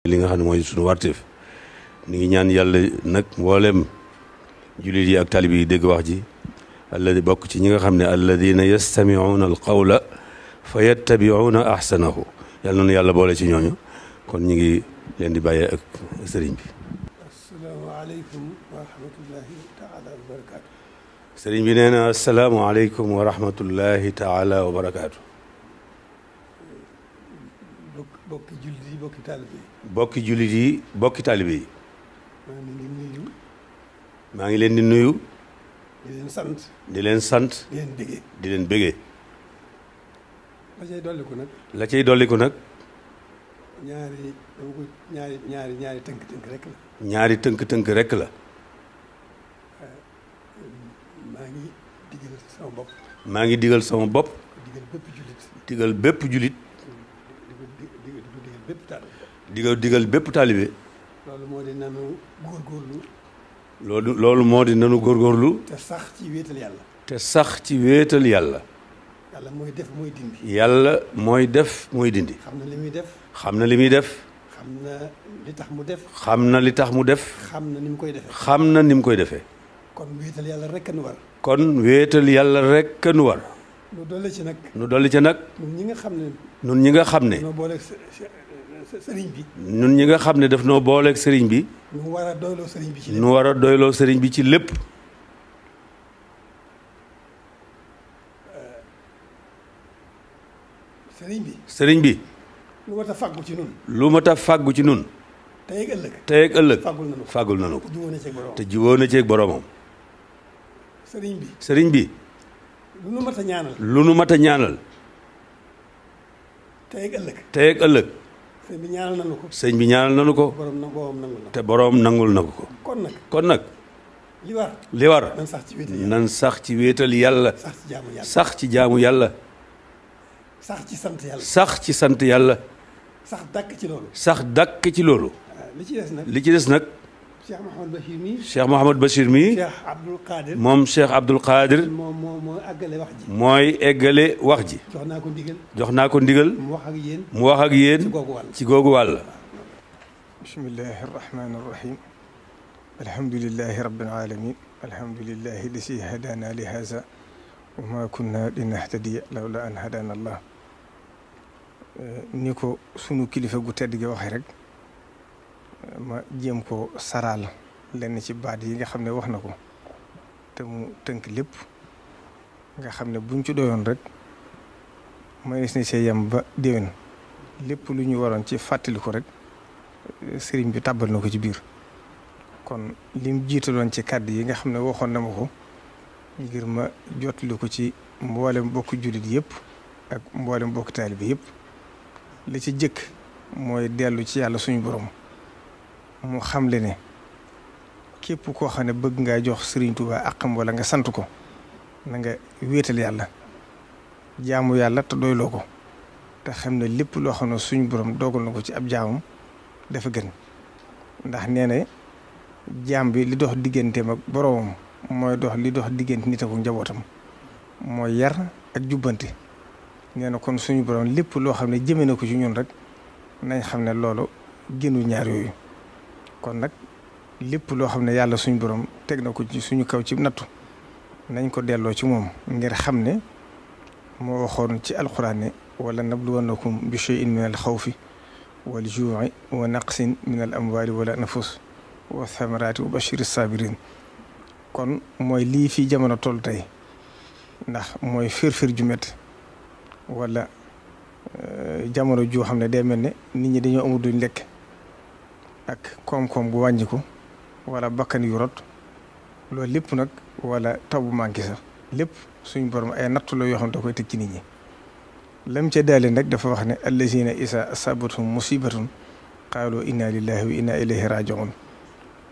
li nga xam ne mooy suñu warteef ni ngi ñaan yàlla nag mboolem jullit yi ak taalib yi dégg wax ji alladi bokk ci ñi nga xam ne alladina yastamiuuna al qawla fa yattabiuuna ahsanahu yàlla noonu yàlla boole ci ñooñu kon ñu ngi leen di bàyyee ak sëriñ bi. asalaamaaleykum wa rahmatullahi taala wa barakaatu. sëriñ bi nee na asalaamaaleykum wa rahmatullahi taala wa barakaatu. bokki jullit yi bokki taalibe yi. bokki jullit yi bokki taalibe yi. maa ngi leen di nuyu. maa ngi leen di nuyu. di leen sant. di leen sant. di leen bégee. di leen bégee. la cay dolliku nag. la cay dolliku nag. ñaari tënk-tënk rek la. ñaari tënk-tënk rek la. maa ngi digal sama bopp. maa ngi digal sama bopp. digal bépp jullit. digal bépp jullit. digal bépp taalibe. digal bépp taalibe. loolu moo di nanu góorgóorlu. loolu moo di nanu góorgóorlu. te sax ci wéetal yàlla. te sax ci wéetal yàlla. yàlla mooy def mooy dindi. yàlla mooy def mooy dindi. xam na li muy def. xam na li muy def. xam na li tax mu def. xam na li tax mu def. xam na ni mu koy defee. xam na ni mu koy defee. kon wéetal yàlla rek nu war. kon wéetal yàlla rek nu war. nu dolli ci nag. nu dolli ci nag. ñun ñi nga xam ne. nun ñi nga xam ne. noo booleeg sëriñ bi. nun ñi nga xam ne daf noo booleeg sëriñ bi. nu war a doyloo sëriñ bi ci lépp. nu war a doyloo sëriñ bi ci lépp. sëriñ bi. sëriñ bi. lu mat a fàggu ci nun. lu mat a fàggu ci nun. tey ak ëllëg. tey ak ëllëg. fàggul nanu ko. juwoo na ceeg boroomam. te juwoo na ceeg boroomam. sëriñ bi. sëriñ bi. lu nu mat a ñaanal. lu nu mat a ñaanal. tey ak ëllëg. tey ak ëllëg. sëñ bi ñaanal nanu ko. sëñ bi ñaanal nanu ko. boroom nangul na. te boroom nangul na ko. kon nag. li war. li war. nan sax ci wéetal yàlla. nan sax ci wéetal yàlla. sax ci jaamu yàlla. sax ci jaamu yàlla. sax ci sant yàlla. sax ci sant yàlla. sax dàkk ci loolu. sax dàkk ci loolu. li ci des nag. li ci des nag. Cheikh Mouhamed Bachir mii. Cheikh Mouhamed Bachir mii. Cheikh Abdoul Qadir. moom Cheikh Abdoul Qadir. moo àggale wax ji. mooy eggale wax ji. jox naa ko ndigal. jox naa ko ndigal. mu wax ak yéen. mu wax ak yéen. ci googu wàll. bismillahi arrahmani arrahim. alhamdulillahi rabbil alamin. alhamdulillahi lasi hadana li haza wa ma kunna linahtadiya lawla an hadana allah. ni ko sunu kilifa gu tedd gi waxee rek ma jéem ko saraal lenn ci baat yi nga xam ne wax na ko te mu tënk lépp nga xam ne buñ ci doyoon rek mënees na see yem ba déwén lépp lu ñu waroon ci fàttali ko rek sëriñ bi tàbbal na ko ci biir. kon lim jiitaloon ci kàddu yi nga xam ne waxoon na ma ko ngir ma jotali ko ci mboolem bokk jullit yëpp ak mboolem bokk taalibe yëpp. li ci jëkk mooy dellu ci yàlla suñu borom mu xamle ne képp koo xam ne bëgg ngaa jox Sëriñ Tuubaa àqam wala nga sant ko na nga wéetal yàlla jaamu yàlla te doyloo ko te xam ne lépp loo xam ne suñu borom dogal na ko ci ab jaamam dafa gën ndax nee na jaam bi li dox digganteem ak boromam mooy dox li dox diggante nit ak njabootam mooy yar ak jubbante. nee na kon suñu borom lépp loo xam ne jëme na ko ci ñun rek nañ xam ne loolu génnu ñaar yooyu kon nag lépp loo xam ne yàlla suñu borom teg na ko ci suñu kaw ci nattu nañ ko delloo ci moom ngir xam ne moo waxoon ci alxuraan ne wala nabluwannakum bi shay'in min al xawfi wal juu'i wa naqsin min al amwaali wala anfus wa thamaraati wa bashiri sabirin kon mooy lii fii jamono toll tey ndax mooy firfir ju métti wala jamono joo xam ne day mel ne nit ñi dañoo amul duñ lekk ak koom-koom gu wàññi ko wala bakkan yu rot loolu lépp nag wala taw bu manqué sax lépp suñu borom ay nattu la yoo xam ne da koy teg ci nit ñi. lam ca daale nag dafa wax ne allazina isa asabathum musibatun qaalu inna lillahi wa inna ilayhi rajiun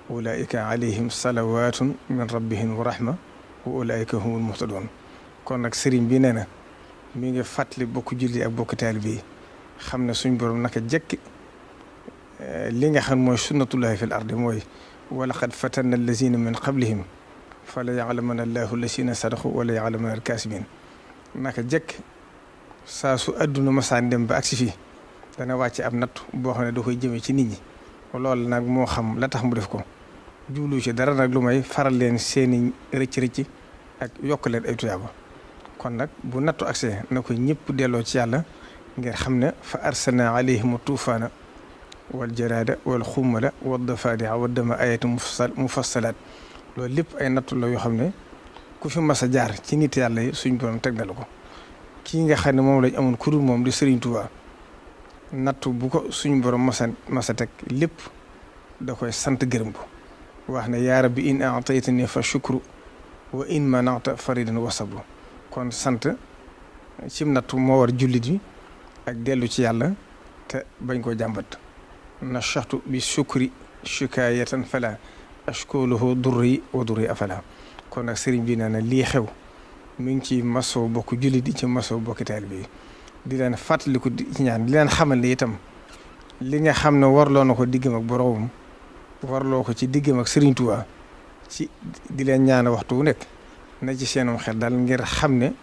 ulaika alayhim salawatun min rabbihim wa rahma wa ulaika humul muhtadun kon nag sëriñ bi nee na mi ngi fàttali bokk julli ak bokk taalibe yi xam ne suñ borom naka jekk li nga xam mooy sunnatullahi fil ardi mooy wa laqad fatanna allazina min qablihim fa la ya'lamanna allahu allazina sadaqu wa la ya'lamanna al-kaasibin naka jekk saa su àdduna masaan dem ba agsi fii dana wàcce ab natt boo xam ne da koy jëmee ci nit ñi loolu nag moo xam la tax mu def ko jublu ci dara nag lu may faral leen seeni rëcc-rëcc ak yokk leen ay tuyaaba kon nag bu nattu agsee na ko ñëpp delloo ci yàlla ngir xam ne fa arsalna alayhim tuufaana wal jaraada wal xummala wad dafaadi'a wad dama ayatu mufassalaat loolu lépp ay nattu la yoo xam ne ku fi mas a jaar ci nit yàlla yi suñ borom teg na la ko kii nga xam ne moom lañ amoon kuréel moom di Serigne Touba nattu bu ko suñ borom masa teg lépp da koy sant gërëm ko wax ne yaa rabbi in a'taytani fa shukru wa in mana'ta faridan wa sabru kon sant cim nattu moo war jullit yi ak dellu ci yàlla te bañ koo jàmbat nashaxtu bi shukri shikaayatan fala ashkuluhu durri wa durri afala kon nag sëriñ bi nee na lii xew mi ngi ci masoo bokk jullit di ci masoo bokki taalibe bi di leen fàttaliku ci ñaan di leen xamal ne itam li nga xam ne warloo na ko diggam ak boroomam warloo ko ci diggam ak Sëriñ Tuubaa ci di leen ñaan waxtu wu nekk na ci seenum xel daal ngir xam ne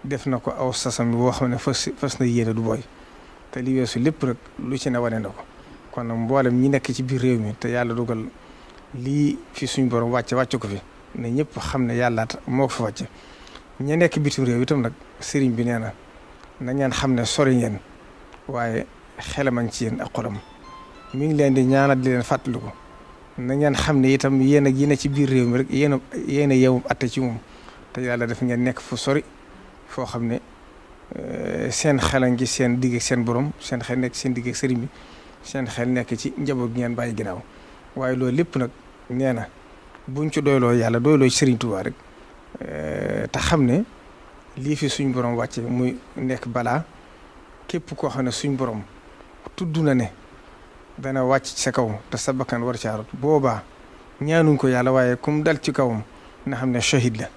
def na ko aw sasam bi boo xam ne fas na yéene du booy te li weesu lépp rek lu ci ne wane na ko kon nag mboolem ñi nekk ci biir réew mi te yàlla dugal lii fi suñ borom wàcce ko fi ne ñëpp xam ne yàlla moo ko fi wàcce ña nekk bitim réew itam nag sëriñ bi nee na ngeen xam ne sori ngeen waaye xelam a ngi ci yéen ak xolam mi ngi leen di ñaanal di leen fàttaliku na ngeen xam ne itam yéen ak yéen ci biir réew mi rek yéen a yeewum atte ci moom te yàlla def ngeen nekk fu sori foo xam ne seen xel a ngi seen digg ak seen borom seen xel nekk seen digg ak sëriñ bi seen xel nekk ci njaboot gi ngeen bàyyi ginnaaw waaye loolu lépp nag nee na buñ ci doyloo yàlla doyloo ci Sëriñ Tuubaa rek te xam ne lii fi suñ borom wàcce muy nekk balaa képp koo xam ne suñ borom tudd na ne dana wàcc ci sa kaw te sa bakkan war caarut boobaa ñaanuñ ko yàlla waaye kum dal ci kawam na xam ne shahid la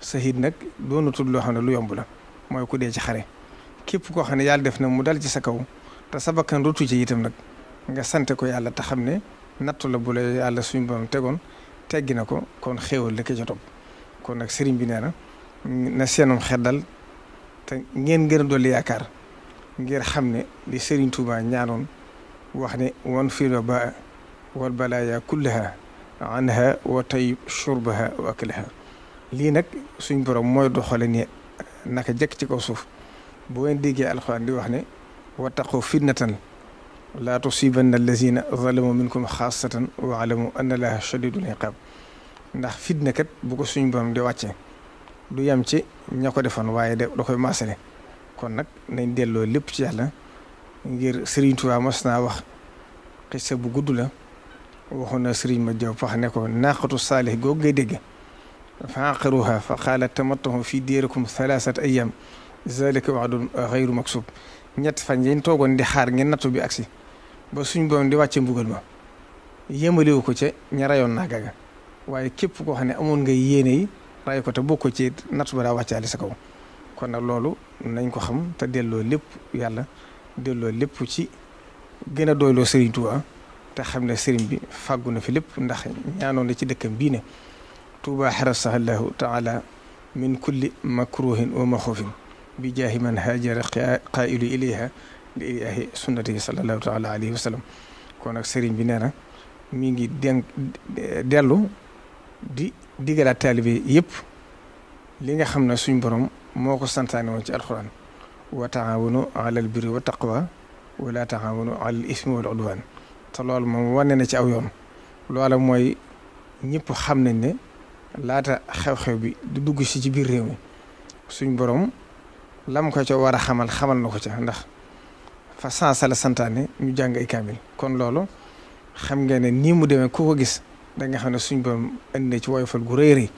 shahid nag doonu tudd loo xam ne lu yomb la mooy ku dee ci xare képp koo xam ne yàlla def na mu dal ci sa kaw te sa bakkan rotu ci itam nag nga sante ko yàlla te xam ne nattu la bu la yàlla suñ borom tegoon teggi na ko kon xéewal la ko ca topp kon nag sëriñ bi nee na seenum xel dal te ngeen gën a dolli yaakaar ngir xam ne li Sëriñ Tuubaa ñaanoon wax ne wan filo ba wal balaaya kullaha anha wa tayyib shurbaha wa aklaha lii nag suñ borom mooy doxale ni naka jekk ci kaw suuf bu ngeen déggee alxuraan di wax ne wattaqu fitnatan laa tusibanna allazina zalamu minkum xaasatan wa alamu anna allaha shadidul iqab ndax fitna kat bu ko suñ borom di wàcce du yem ci ña ko defoon waaye da koy maasale kon nag nañ delloo lépp ci yàlla ngir Sëriñ Tuubaa mas naa wax xisa bu gudd la waxoon na sëriñ ma jaw pax ne ko naaqatu saalih googu ngay dégg fa aqaruha fa qaala tamattahu fi diirikum thalathata ayyam zalika wa'dun ghayru maksub ñett fan yañ toogoon di xaar ngeen nattu bi agsi ba suñ borom di wàcce mbugal ma yéemalewu ko ca ña rayoon naa gaga waaye képp koo xam ne amoon nga yéene yi ray ko te bokk ci nattu ba daa wàccaale sa kaw kon nag loolu nañ ko xam te delloo lépp yàlla delloo lépp ci gën a doyloo Sëriñ Tuubaa te xam ne sëriñ bi fàggu na fi lépp ndax ñaanoon na ci dëkkam bii ne Tuubaa xarasaha Llaahu taala min kulli makruhin wa maxoofin bi jaahi man haajara qaa'ilu ilayha li ilaahi sunnatihi sallallahu taala alayhi wa sallam kon nag sëriñ bi nee na mi ngi dellu di digalaat taalibe yëpp li nga xam ne suñ borom moo ko santaane woon ci alxuraan wa taawanu alal birri wa taqwa wala taawanu alal ismi wal udwaan te loolu moom wane na ci aw yoon loola mooy ñëpp xam nañ ne laata xew-xew bi du dugg si ci biir réew mi suñ borom lam ko ca war a xamal na ko ca ndax fa sansala santaane ñu jàng ay kaamil kon loolu xam nga ne nii mu demee ku ko gis da nga xam ne suñ borom indi na ci woyofal gu rëy rëy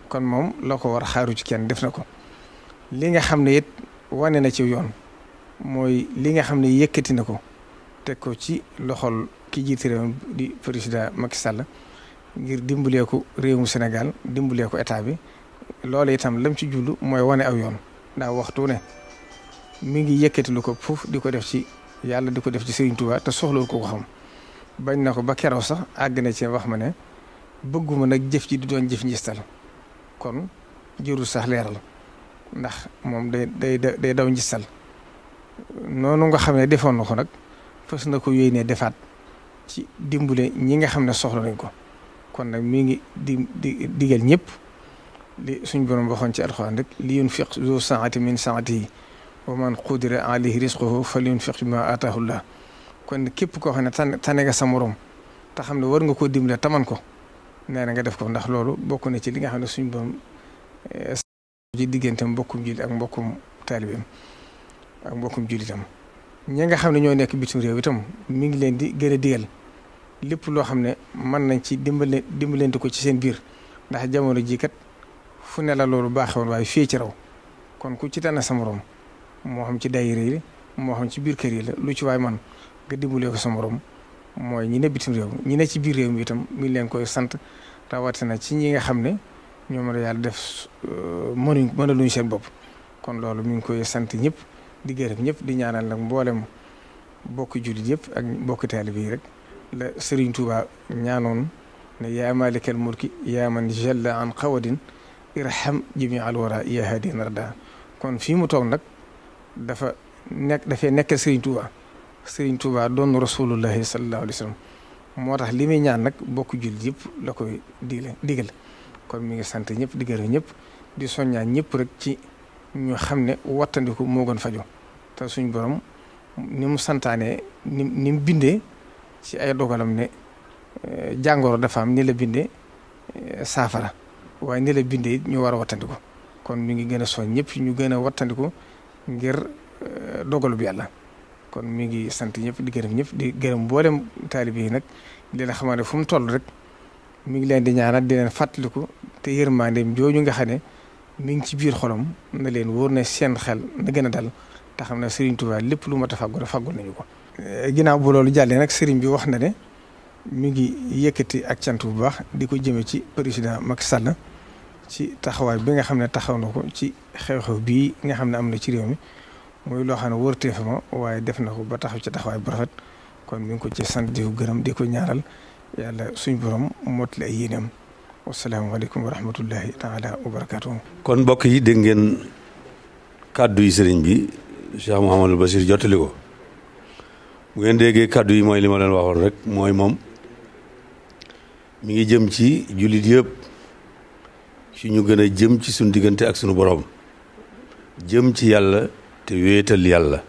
kon moom la ko war a xaaru ci kenn def na ko li nga xam ne it wane na ci yoon mooy li nga xam ne yëkkati na ko teg ko ci loxol ki jiite réew di président Macky Sall ngir dimbalee ko réewum Sénégal dimbalee ko état bi loolu itam lam ci jullu mooy wane aw yoon ndax waxtu ne mi ngi yëkkati lu ko foofu di ko def ci yàlla di ko def ci Sëriñ Tuubaa te soxlawul ko xam bañ na ko ba keroog sax àgg na ci wax ma ne bëgguma nag jëf ji di doon jëf njistal kon jërul sax leeral ndax moom day daw njistal noonu nga xam ne defoon na ko nag fas na ko yéenee defaat ci dimbule ñi nga xam ne soxla nañ ko. kon nag mi ngi digal ñëpp li suñ borom waxoon ci alxuraan rek li yunfiq zu saati min saatihi wa man qudira alayhi rizquhu falyunfiq mimma ataahu llah. kon képp koo xam ne tane nga sa morom te xam ne war nga koo dimbale taman ko nee na nga def ko ndax loolu bokk na ci li nga xam ne suñ borom ci diggante mbokkum jullit ak mbokkum taalibeem ak mbokkum jullitam. ñi nga xam ne ñoo nekk bitim réew itam mi ngi leen di gën a digal lépp loo xam ne mën nañ ci dimbalante ko ci seen biir ndax jamono jii kat fu ne la loolu baaxewoon waaye fii ci raw kon ku ci tànn sa morom moo xam ci daayira yi moo xam ci biir kër yi la lu ci waay man nga dimbalee ko sa morom mooy ñi ne bitim réew ñi ne ci biir réew mi itam mi ngi leen koy sant rawatina ci ñi nga xam ne ñoom la yàlla def mënaluñu seen bopp. kon loolu mi ngi koy sant ñëpp di gërëm ñëpp di ñaanal nag mboolem bokki jullit yëpp ak bokki taalibe yi rek. la Serigne Touba ñaanoon ne yaa maalikal mulki yaa man jalla an qawadin irham jami al wara yaa hadi narda. kon fii mu toog nag dafay nekkal Serigne Touba doon rasulullahi sallallahu alayhi wa sallam moo tax li muy ñaan nag bokk jullit yëpp la koy digal kon mi ngi sant ñëpp di gërëm ñëpp di soññaan ñëpp rek ci ñu xam ne wattandiku moo gën faju te suñ borom ni mu santaane ni mu bindee ci ay dogalam ne jàngoro dafa am ni la bindee saafara waaye ni la bindee ñu war a wattandiku kon mi ngi gën a soñ ñëpp ñu gën a wattandiku ngir dogalu bi yàlla. kon mi ngi sant ñëpp di gërëm ñëpp di gërëm mboolem taalibe yi nag di leen xamal ne fu mu toll rek mi ngi leen di ñaanal di leen fàttaliku te yërmandeem jooju nga xam ne mi ngi ci biir xolam na leen wóor ne seen xel na gën a dal te xam ne Serigne Touba lépp lu mat a fàggul nañu ko. ginnaaw bu loolu jàllee nag Serigne bi wax na ne mi ngi yëkkati ak cant bu baax di ko jëme ci président Macky Sall ci taxawaay bi nga xam ne taxaw na ko ci xew-xew bii nga xam ne am na ci réew mi. muy loo xam ne wërtee fa ma waaye def na ko ba taxaw ci taxawaay bu rafet kon mi ngi ko ci sant di ko gërëm di ko ñaaral yàlla suñ borom mottali ay yéenam wasalaamaaleykum wa rahmatullahi taala wa barakaatu. kon mbokk yi dégg ngeen kàddu yi sëriñ bi Cheikh Mouhamadou Bachir jottali ko bu ngeen déggee kàddu yi mooy li ma leen waxoon rek mooy moom mi ngi jëm ci jullit yëpp ci ñu gën a jëm ci suñu diggante ak suñu borom jëm ci yàlla. te wéetal yàlla